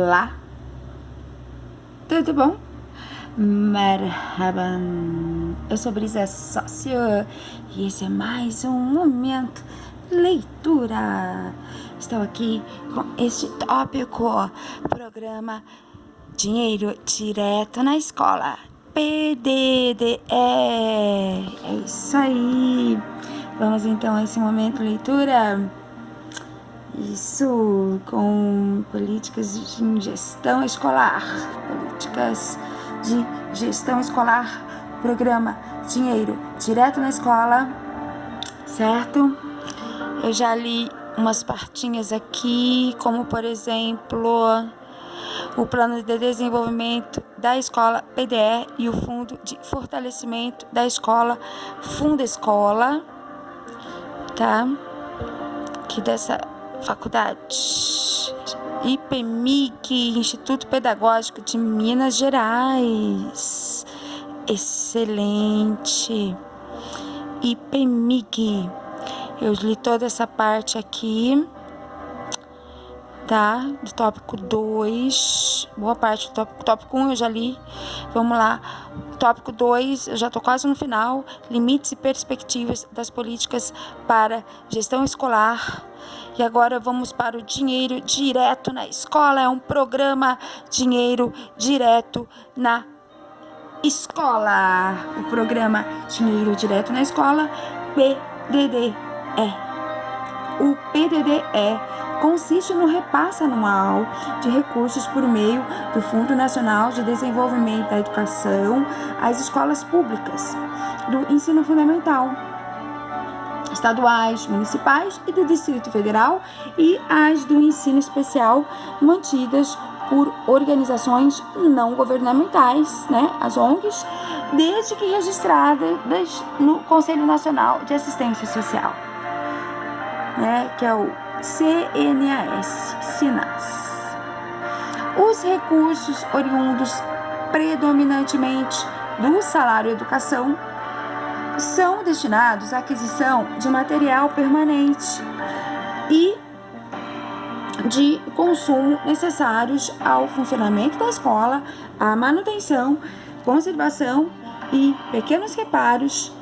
Olá, tudo bom? Marhaban, eu sou Brisa Sócio e esse é mais um Momento Leitura. Estou aqui com este tópico, programa Dinheiro Direto na Escola, PDDE. É isso aí. Vamos então a esse Momento Leitura. Isso, com políticas de gestão escolar, programa Dinheiro Direto na Escola, certo? Eu já li umas partinhas aqui, como por exemplo, o Plano de Desenvolvimento da Escola PDE e o Fundo de Fortalecimento da Escola Fundescola, tá? Que dessa faculdade, IPEMIG, Instituto Pedagógico de Minas Gerais, excelente, IPEMIG, eu li toda essa parte aqui, tá, do tópico 2, boa parte do tópico 1 eu já li, vamos lá, tópico 2, eu já tô quase no final, limites e perspectivas das políticas para gestão escolar. E agora vamos para o Dinheiro Direto na Escola. É um programa Dinheiro Direto na Escola. O programa Dinheiro Direto na Escola, PDDE. O PDDE consiste no repasse anual de recursos por meio do Fundo Nacional de Desenvolvimento da Educação às escolas públicas do ensino fundamental, estaduais, municipais e do Distrito Federal e as do ensino especial mantidas por organizações não governamentais, né, as ONGs, desde que registradas no Conselho Nacional de Assistência Social, né, que é o CNAS. Os recursos oriundos predominantemente do salário educação são destinados à aquisição de material permanente e de consumo necessários ao funcionamento da escola, à manutenção, conservação e pequenos reparos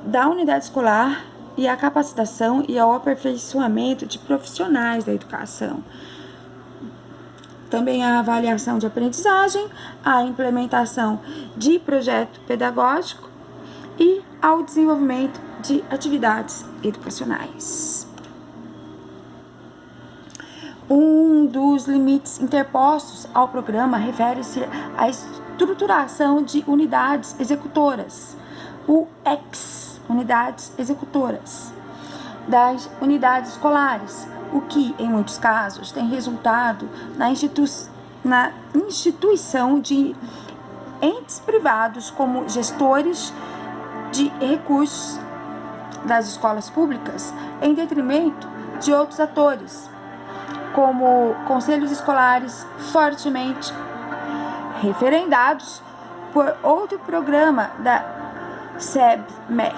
da unidade escolar e à capacitação e ao aperfeiçoamento de profissionais da educação. Também a avaliação de aprendizagem, a implementação de projeto pedagógico e ao desenvolvimento de atividades educacionais. Um dos limites interpostos ao programa refere-se à estruturação de unidades executoras, unidades executoras, das unidades escolares, o que, em muitos casos, tem resultado na instituição de entes privados como gestores de recursos das escolas públicas, em detrimento de outros atores, como conselhos escolares fortemente referendados por outro programa da SEBMEC.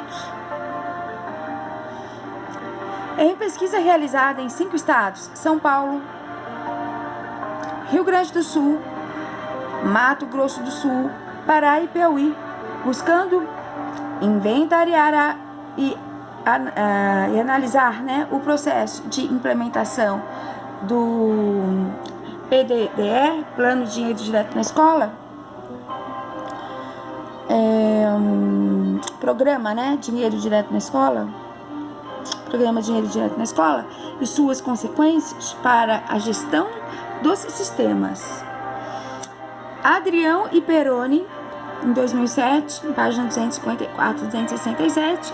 Em pesquisa realizada em 5 estados, São Paulo, Rio Grande do Sul, Mato Grosso do Sul, Pará e Piauí, buscando inventariar e analisar, né, o processo de implementação do PDDE, Plano de Dinheiro Direto na Escola, programa, né, Dinheiro Direto na Escola, programa Dinheiro Direto na Escola e suas consequências para a gestão dos sistemas. Adrião e Peroni, em 2007, página 254 e 267,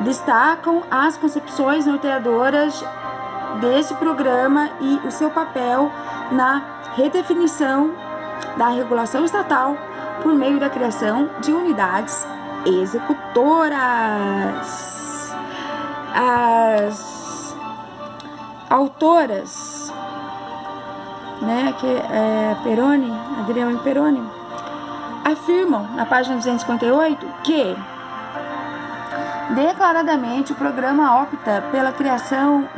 destacam as concepções norteadoras desse programa e o seu papel na redefinição da regulação estatal por meio da criação de unidades executoras. As autoras, né, que é Adrião e Peroni, afirmam na página 258 que declaradamente o programa opta pela criação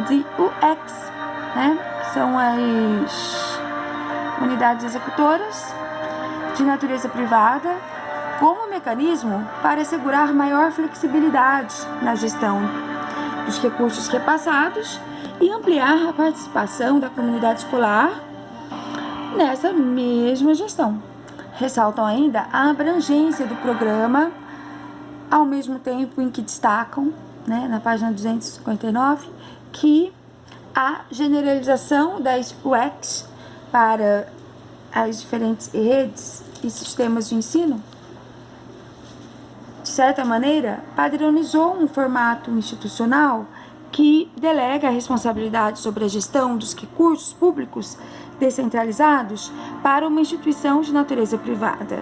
de UX, né? Que são as unidades executoras de natureza privada, como mecanismo para assegurar maior flexibilidade na gestão dos recursos repassados e ampliar a participação da comunidade escolar nessa mesma gestão. Ressaltam ainda a abrangência do programa, ao mesmo tempo em que destacam, né, na página 259, que a generalização das UX para as diferentes redes e sistemas de ensino, de certa maneira, padronizou um formato institucional que delega a responsabilidade sobre a gestão dos recursos públicos descentralizados para uma instituição de natureza privada.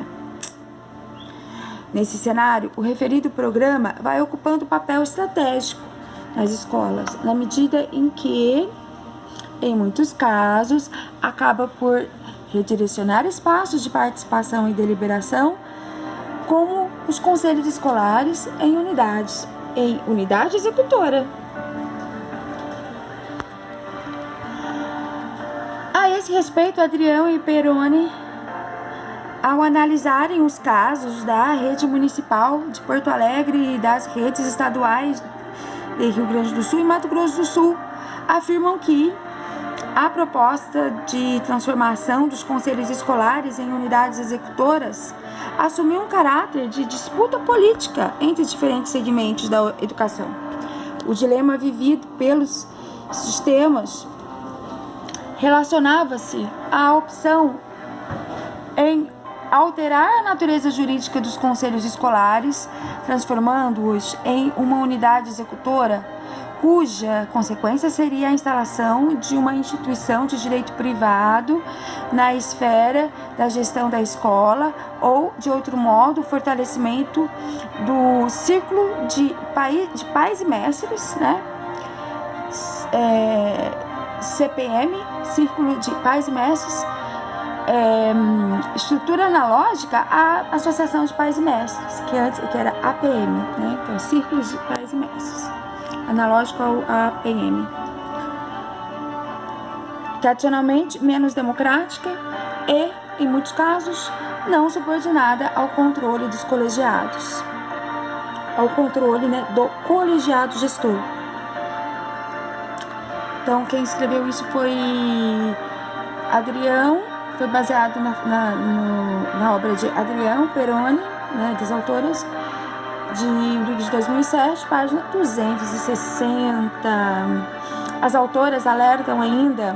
Nesse cenário, o referido programa vai ocupando papel estratégico nas escolas, na medida em que, em muitos casos, acaba por redirecionar espaços de participação e deliberação, como os conselhos escolares em unidade executora. A esse respeito, Adrião e Peroni, ao analisarem os casos da rede municipal de Porto Alegre e das redes estaduais de Rio Grande do Sul e Mato Grosso do Sul, afirmam que a proposta de transformação dos conselhos escolares em unidades executoras assumiu um caráter de disputa política entre diferentes segmentos da educação. O dilema vivido pelos sistemas relacionava-se à opção em alterar a natureza jurídica dos conselhos escolares, transformando-os em uma unidade executora, cuja consequência seria a instalação de uma instituição de direito privado na esfera da gestão da escola, ou, de outro modo, o fortalecimento do círculo de pais e mestres, né? CPM, Círculo de Pais e Mestres, estrutura analógica à Associação de Pais e Mestres, que era APM, né? Então, Círculos de Pais e Mestres, analógico ao APM. Tradicionalmente menos democrática e, em muitos casos, não subordinada ao controle dos colegiados, ao controle, né, do colegiado gestor. Então, quem escreveu isso foi Adrião, foi baseado na obra de Adrião Peroni, né, das autoras, de um livro de 2007, página 260. As autoras alertam ainda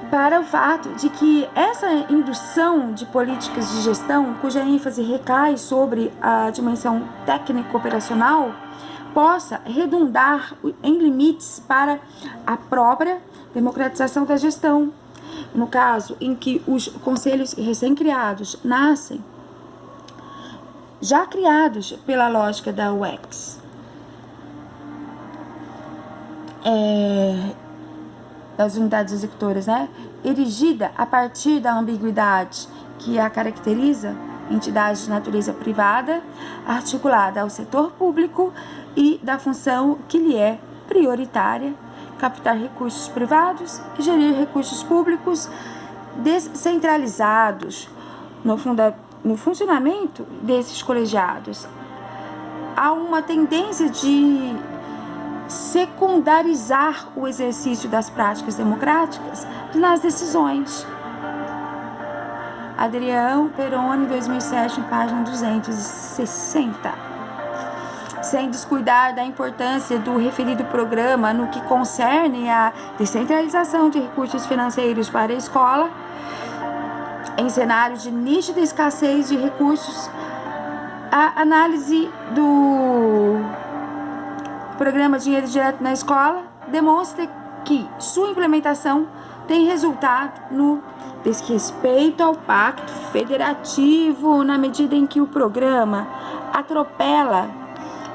para o fato de que essa indução de políticas de gestão, cuja ênfase recai sobre a dimensão técnico-operacional, possa redundar em limites para a própria democratização da gestão. No caso em que os conselhos recém-criados nascem já criados pela lógica da UX, das unidades executoras, né? Erigida a partir da ambiguidade que a caracteriza, entidade de natureza privada, articulada ao setor público e da função que lhe é prioritária, captar recursos privados e gerir recursos públicos descentralizados no funcionamento desses colegiados. Há uma tendência de secundarizar o exercício das práticas democráticas nas decisões. Adrião Peroni, 2007, página 260. Sem descuidar da importância do referido programa no que concerne à descentralização de recursos financeiros para a escola, em cenário de nítida escassez de recursos, a análise do programa Dinheiro Direto na Escola demonstra que sua implementação tem resultado no desrespeito ao pacto federativo, na medida em que o programa atropela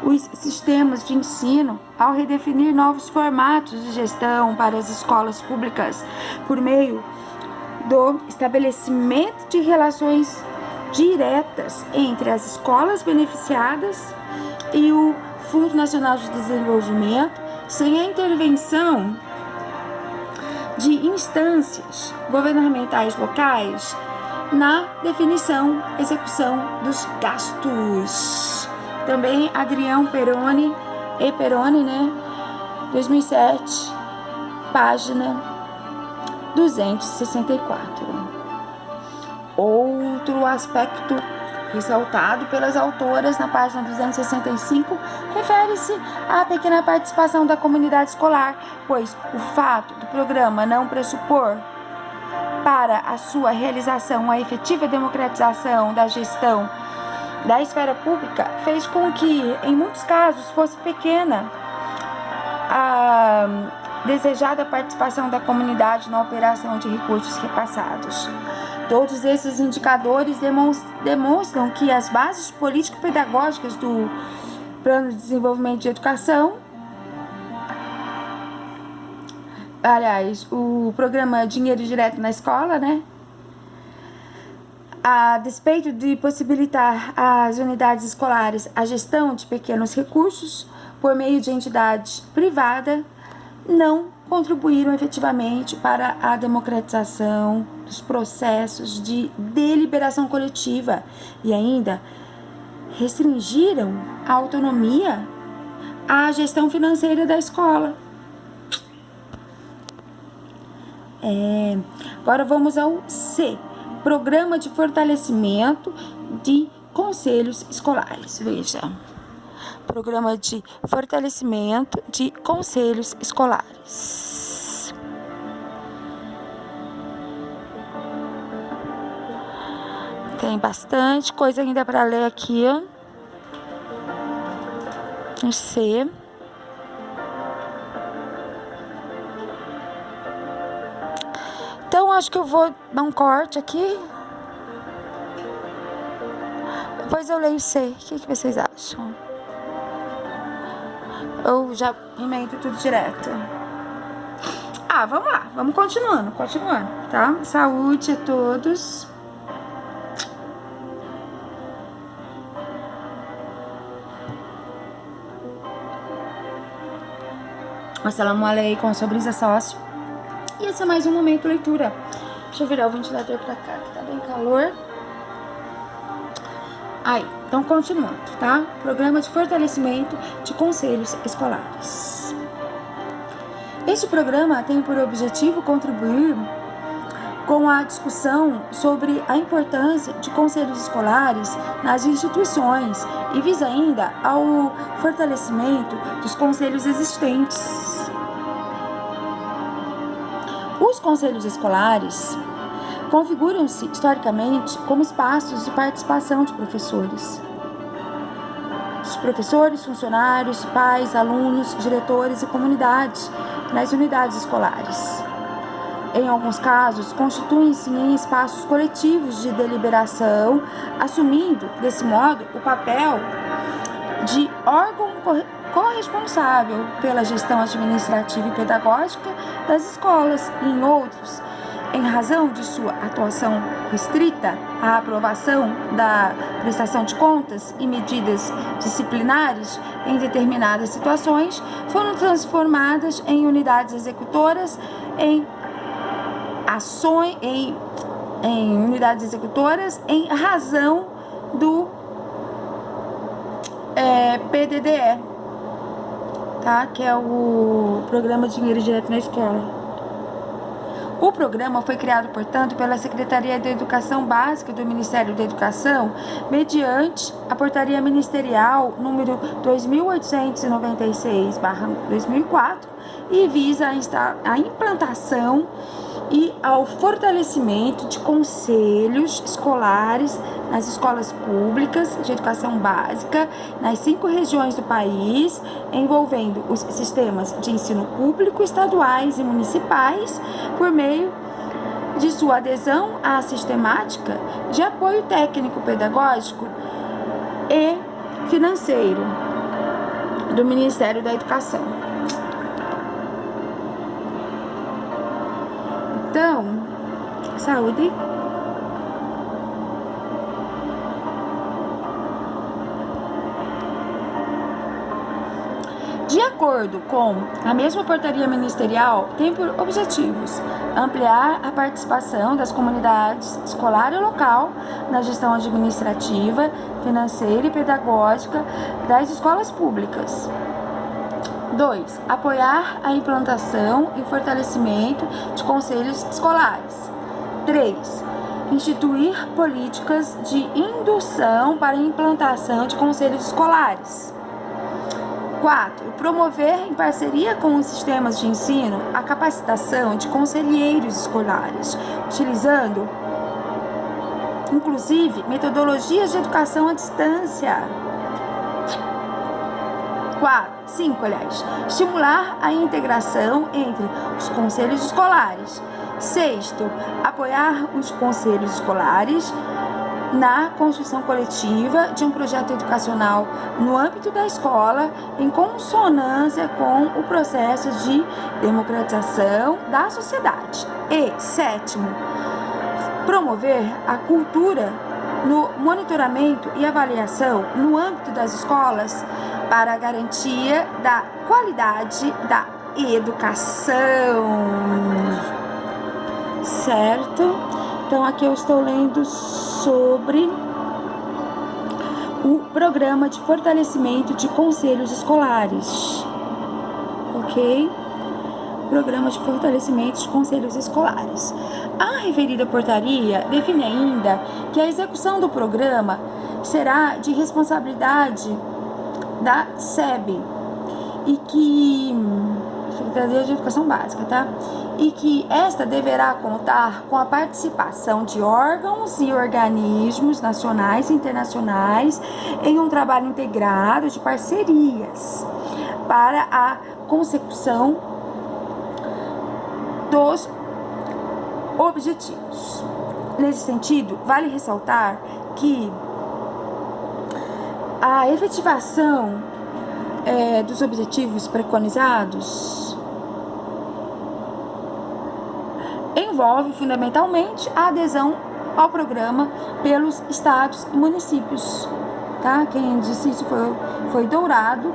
os sistemas de ensino ao redefinir novos formatos de gestão para as escolas públicas por meio do estabelecimento de relações diretas entre as escolas beneficiadas e o Fundo Nacional de Desenvolvimento, sem a intervenção de instâncias governamentais locais na definição, execução dos gastos. Também Adriano Peroni, 2007, página 264. Outro aspecto ressaltado pelas autoras na página 265 refere-se à pequena participação da comunidade escolar, pois o fato do programa não pressupor para a sua realização a efetiva democratização da gestão da esfera pública fez com que, em muitos casos, fosse pequena a desejada participação da comunidade na operação de recursos repassados. Todos esses indicadores demonstram que as bases político-pedagógicas do Plano de Desenvolvimento de Educação, aliás, o programa Dinheiro Direto na Escola, a despeito de possibilitar às unidades escolares a gestão de pequenos recursos por meio de entidade privada, não contribuíram efetivamente para a democratização dos processos de deliberação coletiva e ainda restringiram a autonomia à gestão financeira da escola. Agora vamos ao C, Programa de Fortalecimento de Conselhos Escolares. Veja, Programa de Fortalecimento de Conselhos Escolares. Tem bastante coisa ainda para ler aqui. No C. Então, acho que eu vou dar um corte aqui. Depois eu leio C. O que vocês acham? Ou já emendo tudo direto? Vamos lá. Vamos continuando, tá? Saúde a todos. Assalamu alaikum, sou Brisa Sócio. E esse é mais um momento leitura. Deixa eu virar o ventilador pra cá, que tá bem calor. Então continuando, tá? Programa de Fortalecimento de Conselhos Escolares. Este programa tem por objetivo contribuir com a discussão sobre a importância de conselhos escolares nas instituições e visa ainda ao fortalecimento dos conselhos existentes. Os conselhos escolares configuram-se historicamente como espaços de participação de professores. Os professores, funcionários, pais, alunos, diretores e comunidade nas unidades escolares. Em alguns casos, constituem-se em espaços coletivos de deliberação, assumindo, desse modo, o papel de órgão corresponsável pela gestão administrativa e pedagógica das escolas e, em outros, em razão de sua atuação restrita à aprovação da prestação de contas e medidas disciplinares em determinadas situações, foram transformadas em unidades executoras em unidades executoras em razão do PDDE, tá? Que é o Programa Dinheiro Direto na Escola. O programa foi criado, portanto, pela Secretaria de Educação Básica do Ministério da Educação, mediante a Portaria Ministerial número 2896/2004, e visa a implantação e ao fortalecimento de conselhos escolares nas escolas públicas de educação básica nas 5 regiões do país, envolvendo os sistemas de ensino público, estaduais e municipais, por meio de sua adesão à sistemática de apoio técnico-pedagógico e financeiro do Ministério da Educação. Então, saúde. De acordo acordo com a mesma portaria ministerial, tem por objetivos ampliar a participação das comunidades escolar e local na gestão administrativa, financeira e pedagógica das escolas públicas. 2. Apoiar a implantação e fortalecimento de conselhos escolares. 3. Instituir políticas de indução para a implantação de conselhos escolares. 4. Promover, em parceria com os sistemas de ensino, a capacitação de conselheiros escolares, utilizando, inclusive, metodologias de educação à distância. 5. Estimular a integração entre os conselhos escolares. 6. Apoiar os conselhos escolares na construção coletiva de um projeto educacional no âmbito da escola, em consonância com o processo de democratização da sociedade. E 7. Promover a cultura no monitoramento e avaliação no âmbito das escolas para a garantia da qualidade da educação. Certo? Então, aqui eu estou lendo sobre o programa de fortalecimento de conselhos escolares. Ok? Programa de fortalecimento de conselhos escolares. A referida portaria define ainda que a execução do programa será de responsabilidade da SEB e que Secretaria de Educação Básica, tá? E que esta deverá contar com a participação de órgãos e organismos nacionais e internacionais em um trabalho integrado de parcerias para a consecução dos objetivos. Nesse sentido, vale ressaltar que a efetivação dos objetivos preconizados envolve fundamentalmente a adesão ao programa pelos estados e municípios, tá? Quem disse isso foi Dourado,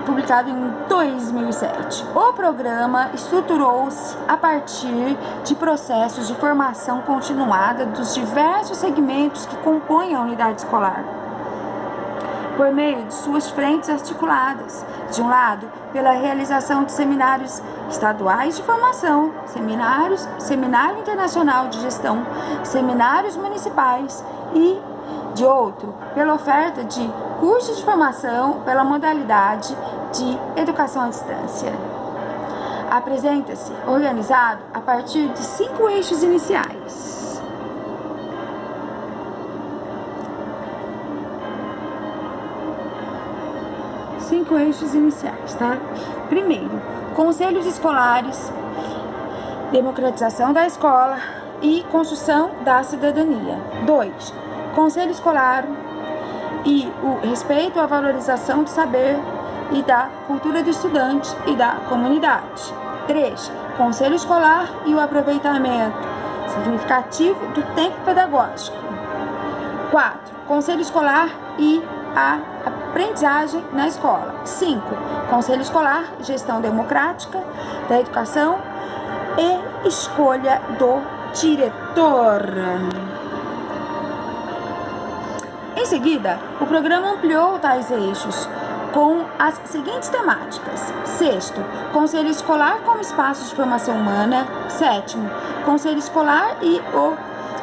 publicado em 2007. O programa estruturou-se a partir de processos de formação continuada dos diversos segmentos que compõem a unidade escolar, por meio de suas frentes articuladas, de um lado, pela realização de seminários estaduais de formação, seminário internacional de gestão, seminários municipais e, de outro, pela oferta de cursos de formação pela modalidade de educação à distância. Apresenta-se organizado a partir de 5 eixos iniciais. Tá? Primeiro, conselhos escolares, democratização da escola e construção da cidadania. 2. Conselho escolar e o respeito à valorização do saber e da cultura do estudante e da comunidade. 3. Conselho escolar e o aproveitamento significativo do tempo pedagógico. 4. Conselho escolar e a aprendizagem na escola. 5. Conselho escolar, gestão democrática da educação e escolha do diretor. Em seguida, o programa ampliou tais eixos com as seguintes temáticas. 6. Conselho escolar como espaço de formação humana. 7. Conselho escolar e o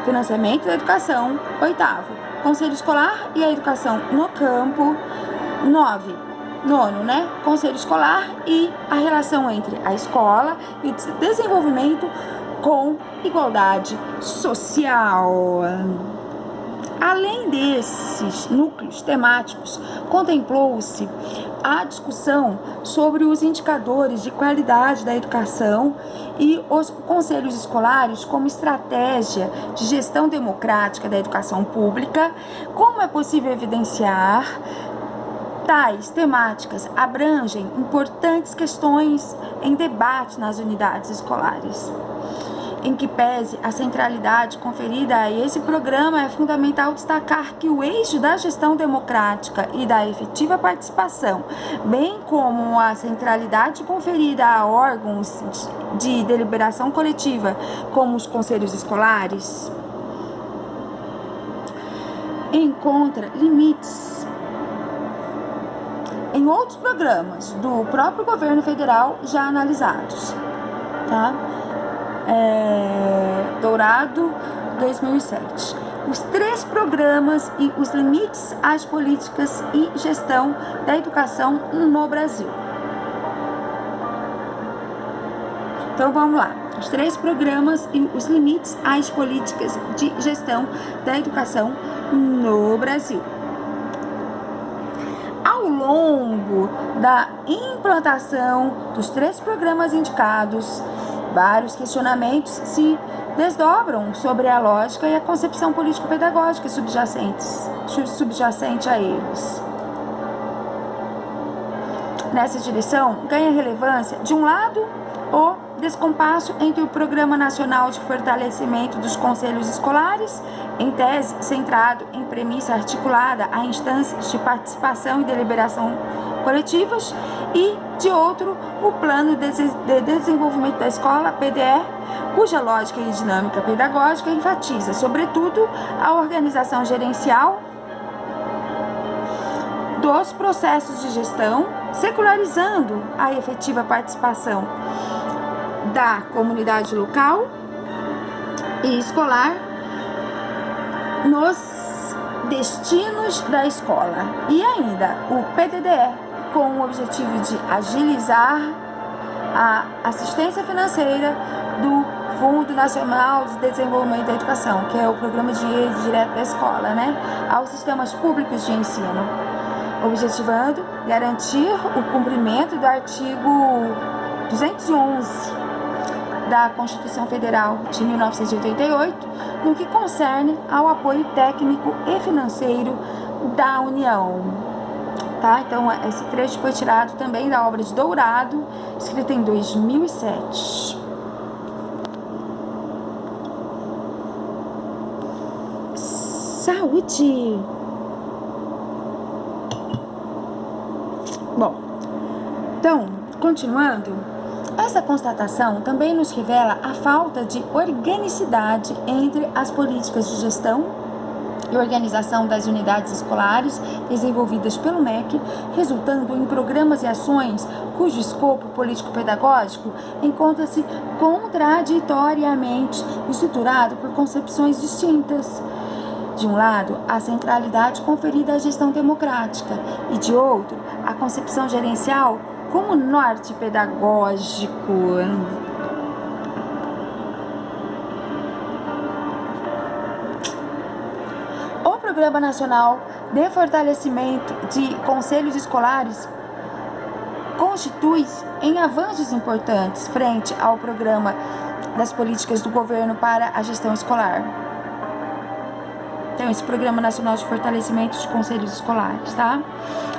financiamento da educação. 8. Conselho escolar e a educação no campo. 9. Conselho escolar e a relação entre a escola e o desenvolvimento com igualdade social. Além desses núcleos temáticos, contemplou-se a discussão sobre os indicadores de qualidade da educação e os conselhos escolares como estratégia de gestão democrática da educação pública. Como é possível evidenciar, tais temáticas abrangem importantes questões em debate nas unidades escolares. em que pese a centralidade conferida a esse programa, é fundamental destacar que o eixo da gestão democrática e da efetiva participação, bem como a centralidade conferida a órgãos de deliberação coletiva, como os conselhos escolares, encontra limites em outros programas do próprio governo federal já analisados, tá? Dourado, 2007. Os 3 programas e os limites às políticas e gestão da educação no Brasil. Então vamos lá. Os 3 programas e os limites às políticas de gestão da educação no Brasil. Ao longo da implantação dos 3 programas indicados, vários questionamentos se desdobram sobre a lógica e a concepção político-pedagógica subjacente a eles. Nessa direção, ganha relevância, de um lado, o descompasso entre o Programa Nacional de Fortalecimento dos Conselhos Escolares, em tese centrado em premissa articulada a instâncias de participação e deliberação coletivas, e, de outro, o Plano de Desenvolvimento da Escola, PDE, cuja lógica e dinâmica pedagógica enfatiza, sobretudo, a organização gerencial dos processos de gestão, secularizando a efetiva participação da comunidade local e escolar nos destinos da escola. E ainda o PDDE, com o objetivo de agilizar a assistência financeira do Fundo Nacional de Desenvolvimento da Educação, que é o programa de dinheiro direto da escola, né, aos sistemas públicos de ensino, objetivando garantir o cumprimento do artigo 211 da Constituição Federal de 1988, no que concerne ao apoio técnico e financeiro da União. Tá? Então, esse trecho foi tirado também da obra de Dourado, escrita em 2007. Saúde! Bom, então, continuando, essa constatação também nos revela a falta de organicidade entre as políticas de gestão e organização das unidades escolares desenvolvidas pelo MEC, resultando em programas e ações cujo escopo político-pedagógico encontra-se contraditoriamente estruturado por concepções distintas. De um lado, a centralidade conferida à gestão democrática e, de outro, a concepção gerencial como norte pedagógico. O Programa Nacional de Fortalecimento de Conselhos Escolares constitui-se em avanços importantes frente ao Programa das Políticas do Governo para a Gestão Escolar. Então, esse Programa Nacional de Fortalecimento de Conselhos Escolares, tá?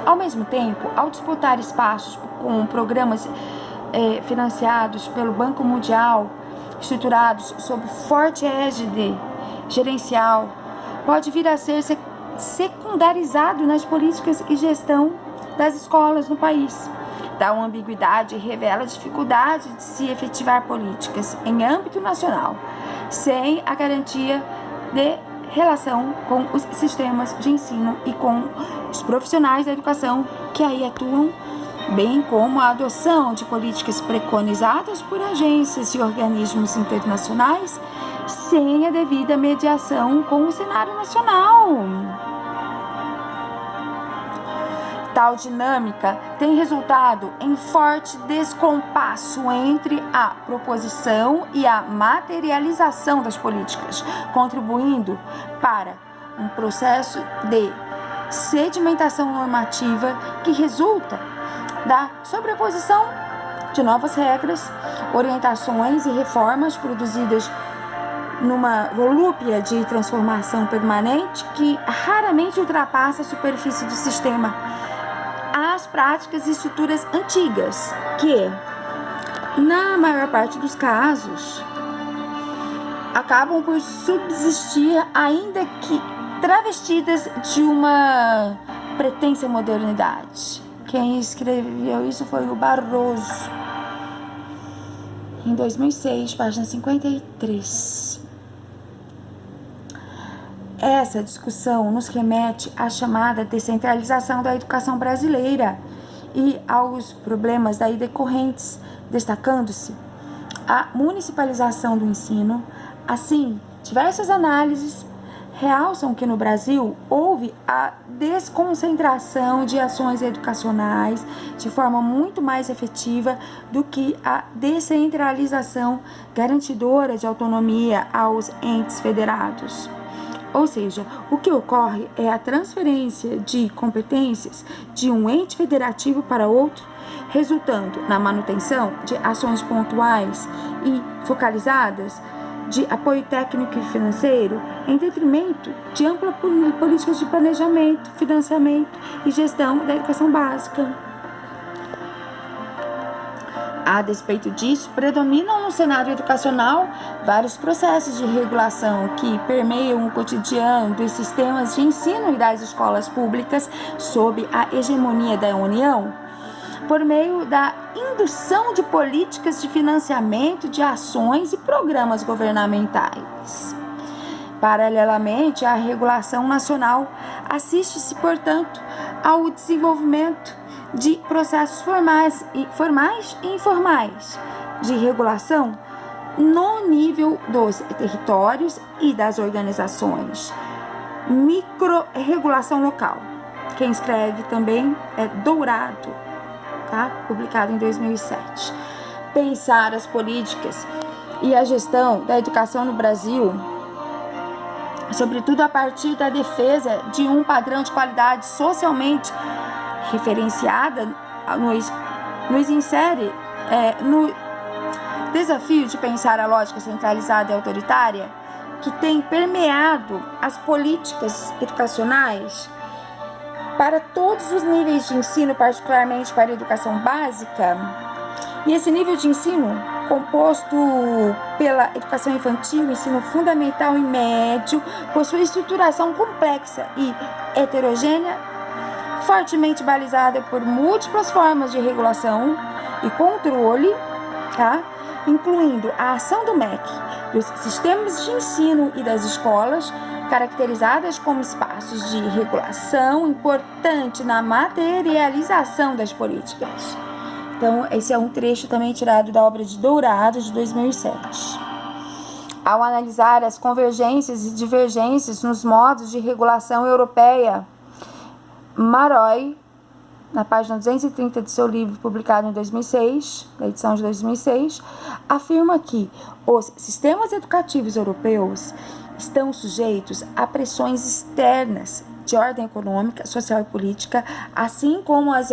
Ao mesmo tempo, ao disputar espaços com programas financiados pelo Banco Mundial, estruturados sob forte égide gerencial, pode vir a ser secundarizado nas políticas e gestão das escolas no país. Tal ambiguidade revela a dificuldade de se efetivar políticas em âmbito nacional, sem a garantia de relação com os sistemas de ensino e com os profissionais da educação que aí atuam, bem como a adoção de políticas preconizadas por agências e organismos internacionais sem a devida mediação com o cenário nacional. Tal dinâmica tem resultado em forte descompasso entre a proposição e a materialização das políticas, contribuindo para um processo de sedimentação normativa que resulta da sobreposição de novas regras, orientações e reformas produzidas numa volúpia de transformação permanente que raramente ultrapassa a superfície do sistema, as práticas e estruturas antigas, que, na maior parte dos casos, acabam por subsistir, ainda que travestidas de uma pretensa modernidade. Quem escreveu isso foi o Barroso, em 2006, página 53. Essa discussão nos remete à chamada descentralização da educação brasileira e aos problemas daí decorrentes, destacando-se a municipalização do ensino. Assim, diversas análises realçam que no Brasil houve a desconcentração de ações educacionais de forma muito mais efetiva do que a descentralização garantidora de autonomia aos entes federados. Ou seja, o que ocorre é a transferência de competências de um ente federativo para outro, resultando na manutenção de ações pontuais e focalizadas de apoio técnico e financeiro, em detrimento de amplas políticas de planejamento, financiamento e gestão da educação básica. A despeito disso, predominam no cenário educacional vários processos de regulação que permeiam o cotidiano dos sistemas de ensino e das escolas públicas sob a hegemonia da União, por meio da indução de políticas de financiamento de ações e programas governamentais. Paralelamente à regulação nacional, assiste-se, portanto, ao desenvolvimento de processos formais e informais de regulação no nível dos territórios e das organizações. Micro-regulação local. Quem escreve também é Dourado, tá? Publicado em 2007. Pensar as políticas e a gestão da educação no Brasil, sobretudo a partir da defesa de um padrão de qualidade socialmente referenciada, nos insere no desafio de pensar a lógica centralizada e autoritária que tem permeado as políticas educacionais para todos os níveis de ensino, particularmente para a educação básica. E esse nível de ensino, composto pela educação infantil, ensino fundamental e médio, possui estruturação complexa e heterogênea, fortemente balizada por múltiplas formas de regulação e controle, tá? Incluindo a ação do MEC, dos sistemas de ensino e das escolas, caracterizadas como espaços de regulação importante na materialização das políticas. Então, esse é um trecho também tirado da obra de Dourado, de 2007. Ao analisar as convergências e divergências nos modos de regulação europeia, Maroy, na página 230 de seu livro publicado em 2006, da edição de 2006, afirma que os sistemas educativos europeus estão sujeitos a pressões externas de ordem econômica, social e política, assim como as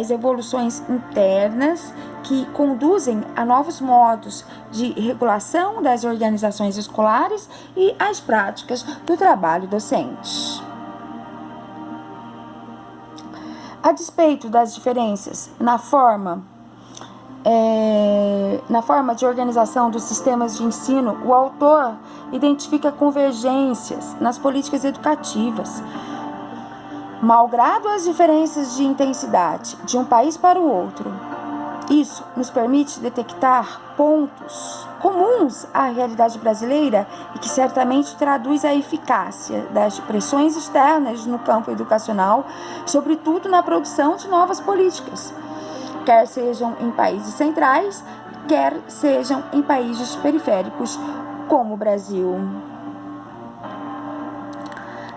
evoluções internas que conduzem a novos modos de regulação das organizações escolares e às práticas do trabalho docente. A despeito das diferenças na forma de organização dos sistemas de ensino, o autor identifica convergências nas políticas educativas. Malgrado as diferenças de intensidade de um país para o outro, isso nos permite detectar pontos comuns à realidade brasileira e que certamente traduz a eficácia das pressões externas no campo educacional, sobretudo na produção de novas políticas, quer sejam em países centrais, quer sejam em países periféricos, como o Brasil.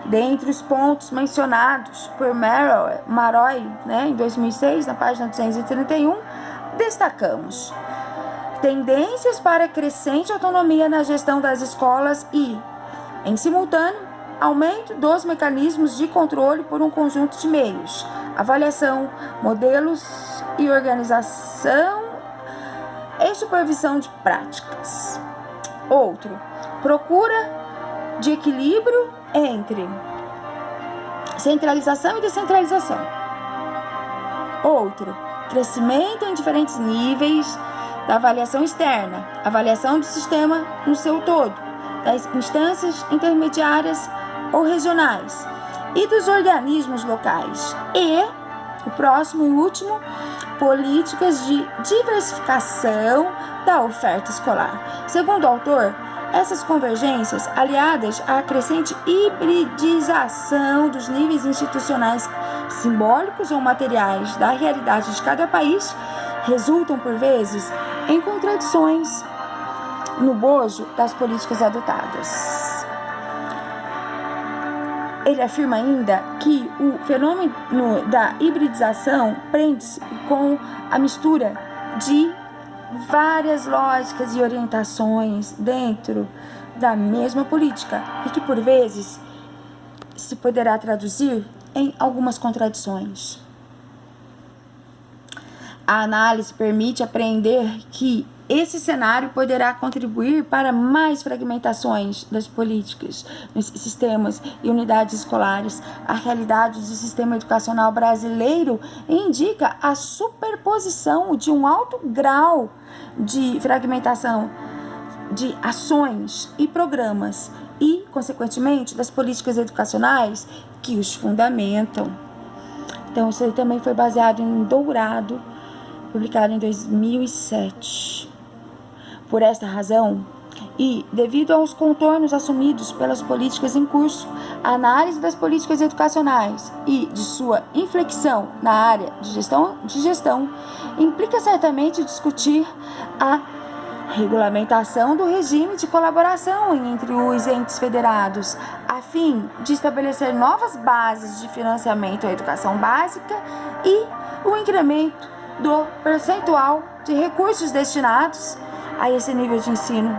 Dentre os pontos mencionados por Maroy, em 2006, na página 231, destacamos tendências para crescente autonomia na gestão das escolas e, em simultâneo, aumento dos mecanismos de controle por um conjunto de meios, avaliação, modelos e organização e supervisão de práticas. Outro, procura de equilíbrio entre centralização e descentralização. Outro, crescimento em diferentes níveis da avaliação externa, avaliação do sistema no seu todo, das instâncias intermediárias ou regionais e dos organismos locais. E o próximo e último, políticas de diversificação da oferta escolar. Segundo o autor, essas convergências, aliadas à crescente hibridização dos níveis institucionais simbólicos ou materiais da realidade de cada país, resultam, por vezes, em contradições no bojo das políticas adotadas. Ele afirma ainda que o fenômeno da hibridização prende-se com a mistura de várias lógicas e orientações dentro da mesma política e que, por vezes, se poderá traduzir em algumas contradições. A análise permite apreender que esse cenário poderá contribuir para mais fragmentações das políticas nos sistemas e unidades escolares. A realidade do sistema educacional brasileiro indica a superposição de um alto grau de fragmentação de ações e programas e, consequentemente, das políticas educacionais que os fundamentam. Então, isso aí também foi baseado em Dourado, publicado em 2007. Por esta razão, e devido aos contornos assumidos pelas políticas em curso, a análise das políticas educacionais e de sua inflexão na área de gestão implica certamente discutir a regulamentação do regime de colaboração entre os entes federados, a fim de estabelecer novas bases de financiamento à educação básica e o incremento do percentual de recursos destinados a esse nível de ensino.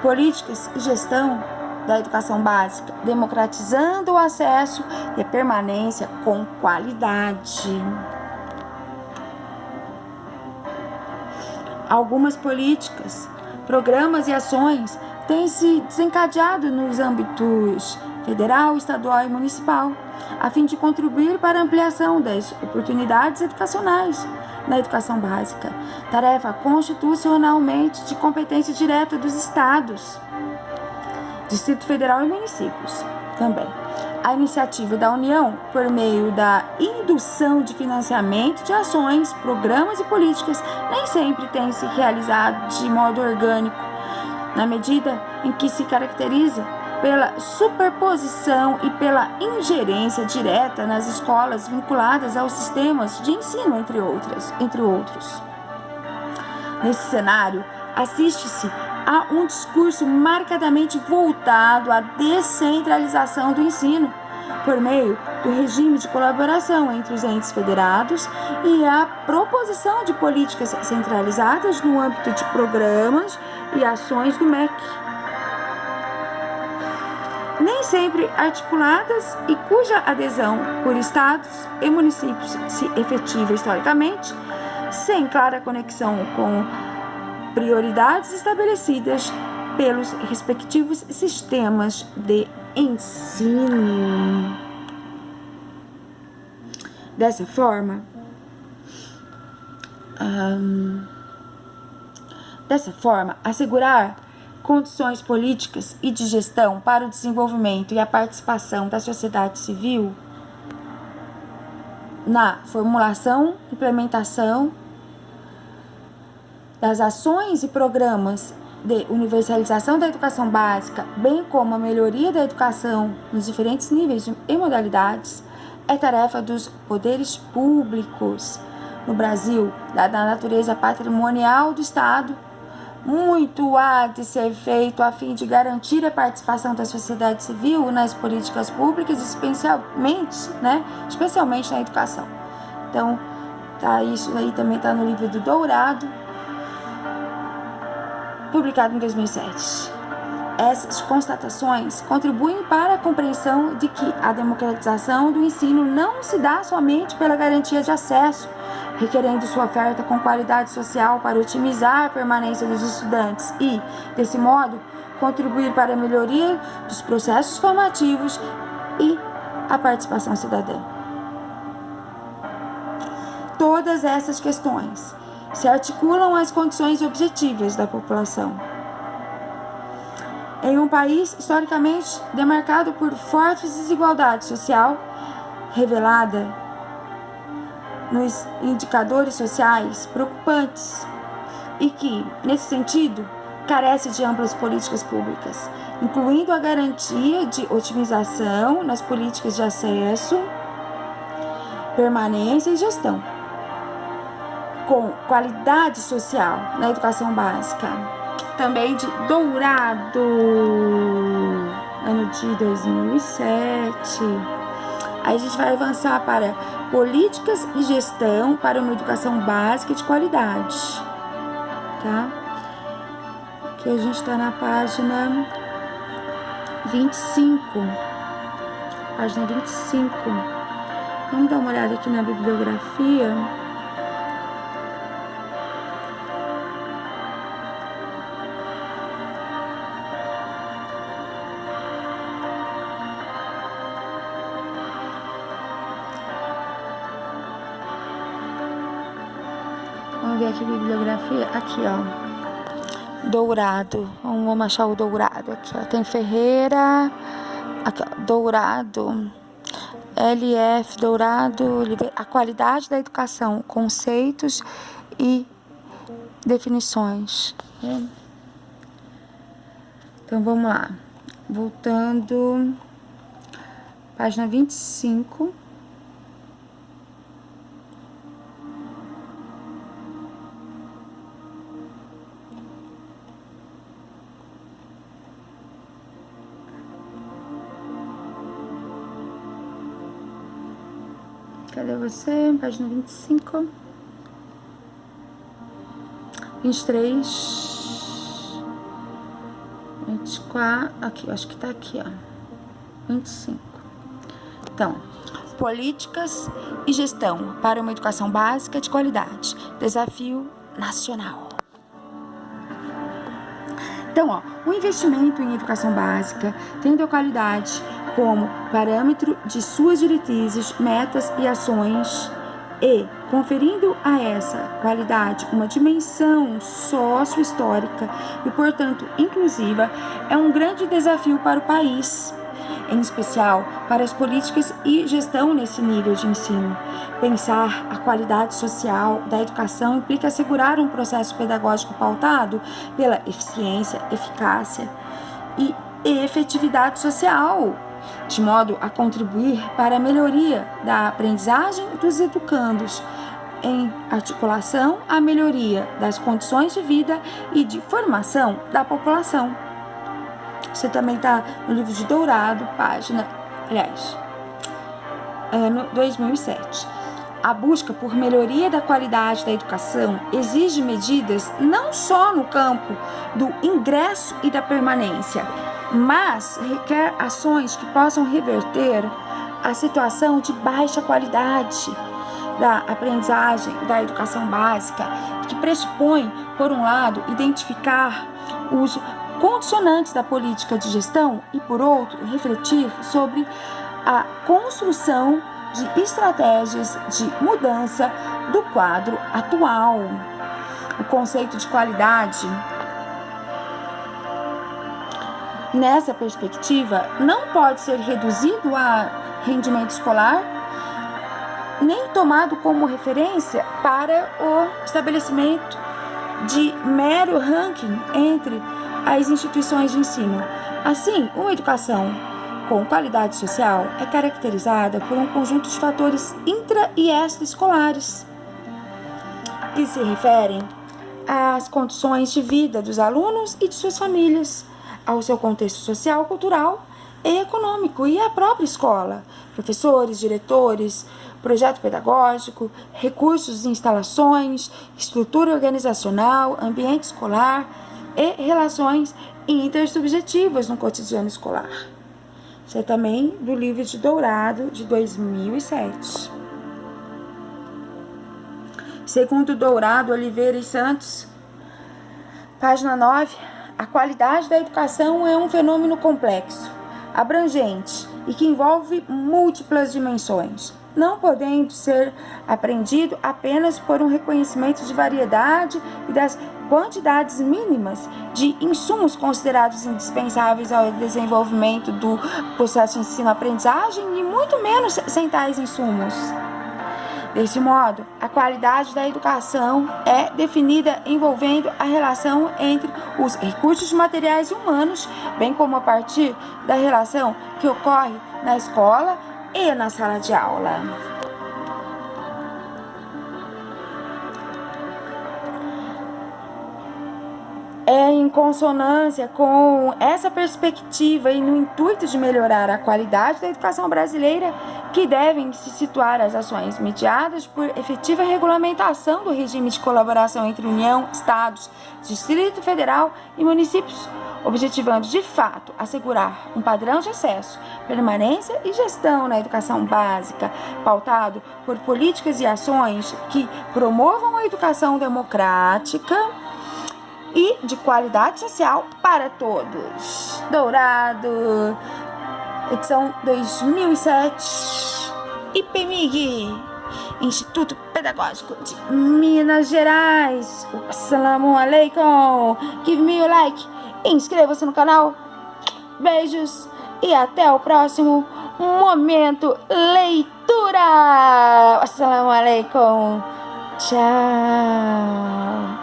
Políticas e gestão da educação básica, democratizando o acesso e a permanência com qualidade. Algumas políticas, programas e ações têm se desencadeado nos âmbitos federal, estadual e municipal, a fim de contribuir para a ampliação das oportunidades educacionais na educação básica, tarefa constitucionalmente de competência direta dos estados, Distrito Federal e municípios também. A iniciativa da União, por meio da indução de financiamento de ações, programas e políticas, nem sempre tem se realizado de modo orgânico, na medida em que se caracteriza pela superposição e pela ingerência direta nas escolas vinculadas aos sistemas de ensino, entre outros. Nesse cenário, assiste-se a um discurso marcadamente voltado à descentralização do ensino, por meio do regime de colaboração entre os entes federados e a proposição de políticas centralizadas no âmbito de programas e ações do MEC, nem sempre articuladas e cuja adesão por estados e municípios se efetiva historicamente, sem clara conexão com prioridades estabelecidas pelos respectivos sistemas de ensino. Dessa forma, assegurar condições políticas e de gestão para o desenvolvimento e a participação da sociedade civil na formulação e implementação das ações e programas de universalização da educação básica, bem como a melhoria da educação nos diferentes níveis e modalidades, é tarefa dos poderes públicos. No Brasil, dada a natureza patrimonial do Estado, muito há de ser feito a fim de garantir a participação da sociedade civil nas políticas públicas, especialmente na educação. Então, isso aí também está no livro do Dourado, publicado em 2007. Essas constatações contribuem para a compreensão de que a democratização do ensino não se dá somente pela garantia de acesso, requerendo sua oferta com qualidade social para otimizar a permanência dos estudantes e, desse modo, contribuir para a melhoria dos processos formativos e a participação cidadã. Todas essas questões se articulam as condições objetivas da população. Em um país historicamente demarcado por fortes desigualdades social, revelada nos indicadores sociais preocupantes e que, nesse sentido, carece de amplas políticas públicas, incluindo a garantia de otimização nas políticas de acesso, permanência e gestão, com qualidade social na educação básica. Também de Dourado, ano de 2007. Aí a gente vai avançar para políticas e gestão para uma educação básica de qualidade, tá? Aqui a gente está na página 25. Página 25. Vamos dar uma olhada aqui na bibliografia. Vamos ver aqui a bibliografia. Aqui, ó. Dourado. Vamos achar o Dourado aqui, ó. Tem Ferreira. Aqui, ó. Dourado. LF Dourado. A qualidade da educação. Conceitos e definições. Então, vamos lá. Voltando. Página 25. Cadê você? Página 25. 23. 24. Aqui, acho que tá aqui, ó. 25. Então, políticas e gestão para uma educação básica de qualidade. Desafio nacional. Então, ó, o investimento em educação básica, tendo a qualidade como parâmetro de suas diretrizes, metas e ações e conferindo a essa qualidade uma dimensão sócio-histórica e, portanto, inclusiva, é um grande desafio para o país, em especial para as políticas e gestão nesse nível de ensino. Pensar a qualidade social da educação implica assegurar um processo pedagógico pautado pela eficiência, eficácia e efetividade social, de modo a contribuir para a melhoria da aprendizagem dos educandos, em articulação à melhoria das condições de vida e de formação da população. Você também está no livro de Dourado, ano 2007. A busca por melhoria da qualidade da educação exige medidas não só no campo do ingresso e da permanência, mas requer ações que possam reverter a situação de baixa qualidade da aprendizagem da educação básica, que pressupõe, por um lado, identificar os condicionantes da política de gestão e, por outro, refletir sobre a construção de estratégias de mudança do quadro atual. O conceito de qualidade, nessa perspectiva, não pode ser reduzido a rendimento escolar, nem tomado como referência para o estabelecimento de mero ranking entre as instituições de ensino. Assim, uma educação com qualidade social é caracterizada por um conjunto de fatores intra- e extraescolares que se referem às condições de vida dos alunos e de suas famílias, ao seu contexto social, cultural e econômico e à própria escola, professores, diretores, projeto pedagógico, recursos e instalações, estrutura organizacional, ambiente escolar e relações intersubjetivas no cotidiano escolar. Isso é também do livro de Dourado, de 2007. Segundo Dourado, Oliveira e Santos, página 9, a qualidade da educação é um fenômeno complexo, abrangente e que envolve múltiplas dimensões. não podendo ser aprendido apenas por um reconhecimento de variedade e das quantidades mínimas de insumos considerados indispensáveis ao desenvolvimento do processo de ensino-aprendizagem e muito menos sem tais insumos. Desse modo, a qualidade da educação é definida envolvendo a relação entre os recursos materiais e humanos, bem como a partir da relação que ocorre na escola e na sala de aula. É em consonância com essa perspectiva e no intuito de melhorar a qualidade da educação brasileira que devem se situar as ações mediadas por efetiva regulamentação do regime de colaboração entre União, Estados, Distrito Federal e municípios, objetivando de fato assegurar um padrão de acesso, permanência e gestão na educação básica, pautado por políticas e ações que promovam a educação democrática e de qualidade social para todos. Dourado, edição 2007. IPMIG, Instituto Pedagógico de Minas Gerais. Assalamu alaikum. Give me a like. Inscreva-se no canal. Beijos e até o próximo Momento Leitura. Assalamu alaikum. Tchau.